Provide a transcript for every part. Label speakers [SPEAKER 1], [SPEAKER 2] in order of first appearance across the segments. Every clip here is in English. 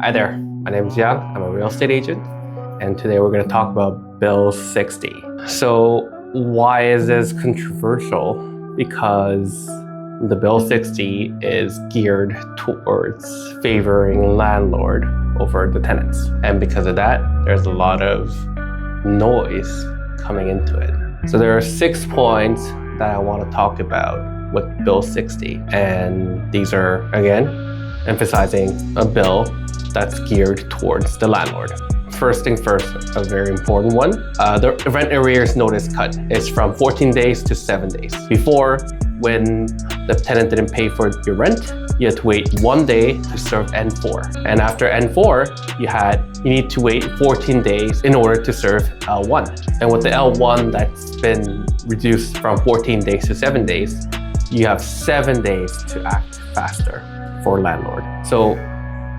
[SPEAKER 1] Hi there, my name is Yang. I'm a real estate agent, and today we're going to talk about Bill 60. So why is this controversial? Because the Bill 60 is geared towards favoring landlord over the tenants. And because of that, there's a lot of noise coming into it. So there are 6 points that I want to talk about with Bill 60. And these are, again, emphasizing a bill that's geared towards the landlord. First thing first, a very important one. The rent arrears notice cut is from 14 days to 7 days. Before, when the tenant didn't pay for your rent, you had to wait 1 day to serve N4. And after N4, you need to wait 14 days in order to serve L1. And with the L1 that's been reduced from 14 days to 7 days, you have 7 days to act faster for landlord. So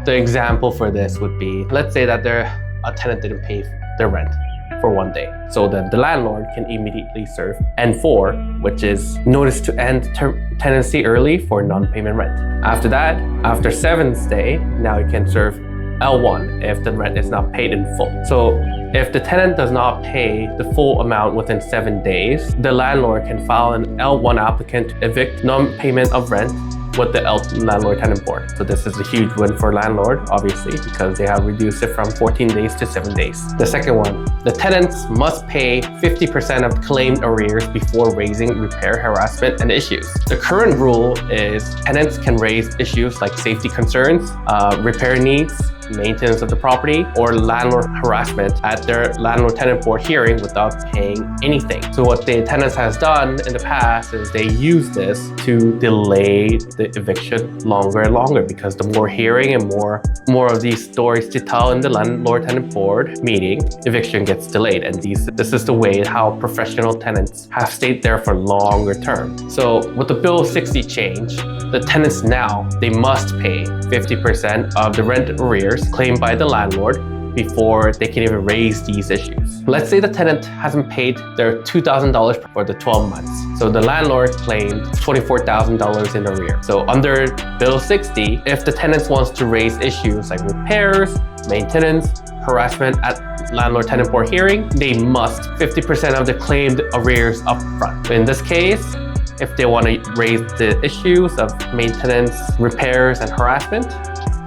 [SPEAKER 1] the example for this would be, let's say that a tenant didn't pay their rent for 1 day. So then the landlord can immediately serve N4, which is notice to end tenancy early for non-payment rent. After that, after 7th day, now you can serve L1 if the rent is not paid in full. So if the tenant does not pay the full amount within 7 days, the landlord can file an L1 applicant to evict non-payment of rent with the landlord tenant board. So this is a huge win for landlord, obviously, because they have reduced it from 14 days to 7 days. The second one, the tenants must pay 50% of claimed arrears before raising repair, harassment, and issues. The current rule is tenants can raise issues like safety concerns, repair needs, maintenance of the property, or landlord harassment at their landlord-tenant board hearing without paying anything. So what the tenants has done in the past is they use this to delay the eviction longer and longer, because the more hearing and more of these stories to tell in the landlord-tenant board meeting, eviction gets delayed. And this is the way how professional tenants have stayed there for longer term. So with the Bill 60 change, the tenants now, they must pay 50% of the rent arrears claimed by the landlord before they can even raise these issues. Let's say the tenant hasn't paid their $2,000 for the 12 months. So the landlord claimed $24,000 in arrears. So under Bill 60, if the tenant wants to raise issues like repairs, maintenance, harassment at landlord-tenant board hearing, they must 50% of the claimed arrears upfront. In this case, if they want to raise the issues of maintenance, repairs, and harassment,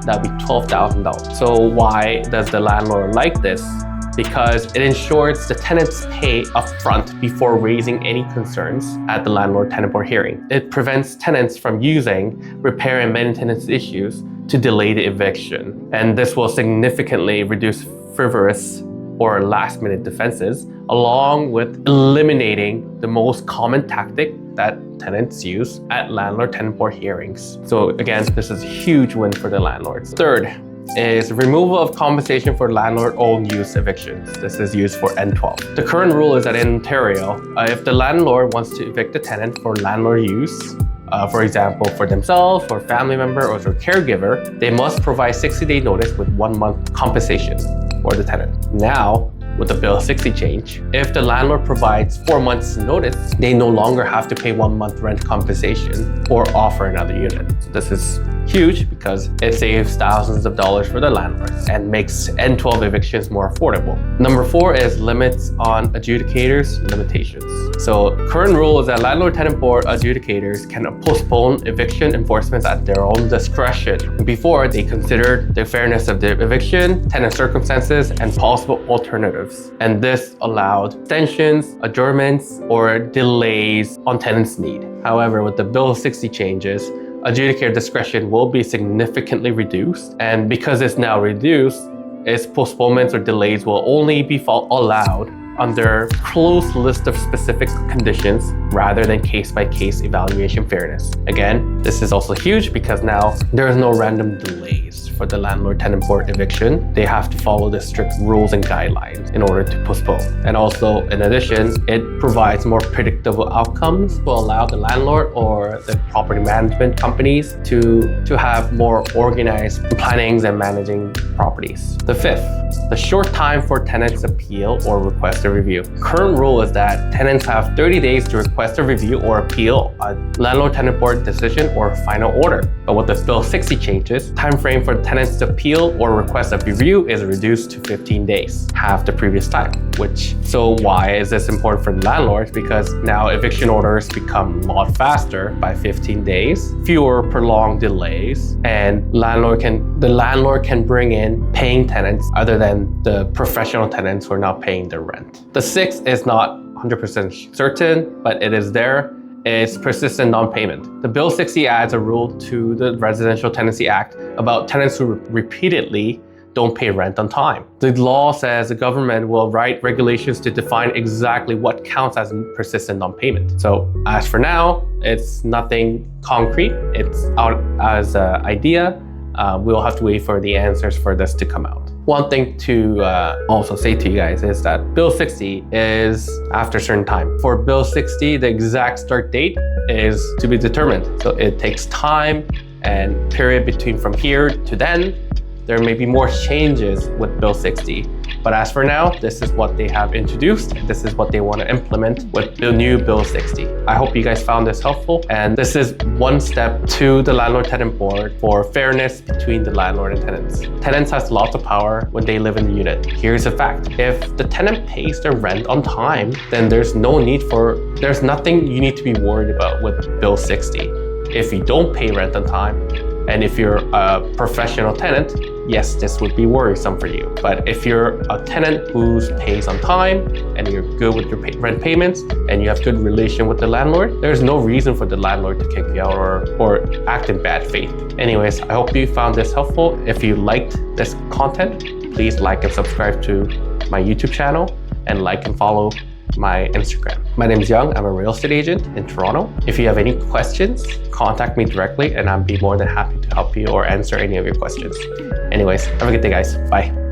[SPEAKER 1] that'd be $12,000. So why does the landlord like this? Because it ensures the tenants pay upfront before raising any concerns at the landlord-tenant board hearing. It prevents tenants from using repair and maintenance issues to delay the eviction. And this will significantly reduce frivolous or last-minute defenses, along with eliminating the most common tactic that tenants use at landlord-tenant board hearings. So again, this is a huge win for the landlords. Third is removal of compensation for landlord-owned use evictions. This is used for N12. The current rule is that in Ontario, if the landlord wants to evict a tenant for landlord use, for example, for themselves or family member or their caregiver, they must provide 60-day notice with 1 month compensation for the tenant. Now, with the Bill 60 change, if the landlord provides 4 months notice, they no longer have to pay 1 month rent compensation or offer another unit. So this is huge because it saves thousands of dollars for the landlord and makes N12 evictions more affordable. Number 4 is limits on adjudicators' limitations. So current rule is that landlord-tenant board adjudicators can postpone eviction enforcement at their own discretion. Before, they considered the fairness of the eviction, tenant circumstances, and possible alternatives. And this allowed extensions, adjournments, or delays on tenants' need. However, with the Bill 60 changes, adjudicator discretion will be significantly reduced. And because it's now reduced, its postponements or delays will only be allowed under close list of specific conditions rather than case-by-case evaluation fairness. Again, this is also huge because now there is no random delays for the landlord-tenant board eviction. They have to follow the strict rules and guidelines in order to postpone. And also, in addition, it provides more predictable outcomes to allow the landlord or the property management companies to have more organized plannings and managing properties. The fifth, the short time for tenants appeal or request a a review. Current rule is that tenants have 30 days to request a review or appeal a landlord-tenant board decision or final order. But with the Bill 60 changes, time frame for tenants to appeal or request a review is reduced to 15 days, half the previous time. So why is this important for landlords? Because now eviction orders become a lot faster by 15 days, fewer prolonged delays, and the landlord can bring in paying tenants other than the professional tenants who are not paying their rent. The 6th is not 100% certain, but it is there. It's persistent non-payment. The Bill 60 adds a rule to the Residential Tenancy Act about tenants who repeatedly don't pay rent on time. The law says the government will write regulations to define exactly what counts as persistent non-payment. So as for now, it's nothing concrete. It's out as an idea. We'll have to wait for the answers for this to come out. One thing to also say to you guys is that Bill 60 is after a certain time. For Bill 60, the exact start date is to be determined. So it takes time and period between from here to then. There may be more changes with Bill 60, but as for now, this is what they have introduced. This is what they want to implement with the new Bill 60. I hope you guys found this helpful, and this is one step to the landlord-tenant board for fairness between the landlord and tenants. Tenants has lots of power when they live in the unit. Here's a fact. If the tenant pays their rent on time, then there's nothing you need to be worried about with Bill 60. If you don't pay rent on time, and if you're a professional tenant, yes, this would be worrisome for you. But if you're a tenant who pays on time and you're good with your rent payments and you have good relation with the landlord, there's no reason for the landlord to kick you out or act in bad faith. Anyways, I hope you found this helpful. If you liked this content, please like and subscribe to my YouTube channel and like and follow my Instagram. My name is Young. I'm a real estate agent in Toronto. If you have any questions, contact me directly and I'll be more than happy to help you or answer any of your questions. Anyways, have a good day, guys. Bye.